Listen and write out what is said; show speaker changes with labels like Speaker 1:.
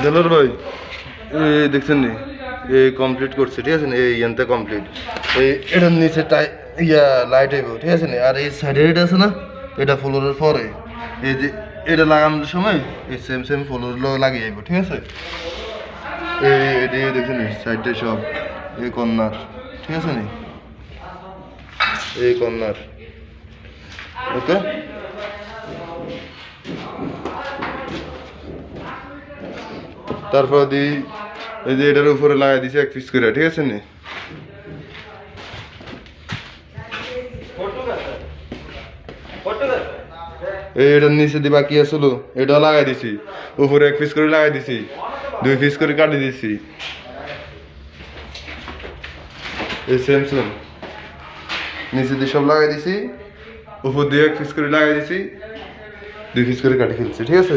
Speaker 1: দেলোর ভাই এই দেখছেন নি এই কমপ্লিট করছে ঠিক আছে না এই ইয়ানতে কমপ্লিট এই এটার নিচে ইয়া লাইট আইব ঠিক আছে না আর এই সাইডে এটা আছে না এটা ফ্লোরের পরে এই যে এটা লাগানোর সময় এই সেম সেম ফ্লোর লাগিয়ে আইব ঠিক আছে এই দেখছেন সাইডে সব এই কর্নার ঠিক আছে নি এই কর্নার ওকে তারপর দিই এই যে এটার উপরে লাগাই দিছি এক পিস করে ঠিক আছে নি এই এটার নিচে দি বাকি আসলো এটাও লাগাই দিছি উপরে এক পিস করে লাগাই দিছি 2 পিস করে কাটি দিছি এই সেম সেম নিচে দিয়ে সব লাগাই দিছি উপর দিয়ে এক পিস করে লাগাই দিছি 2 পিস করে কাটি ফেলছি ঠিক আছে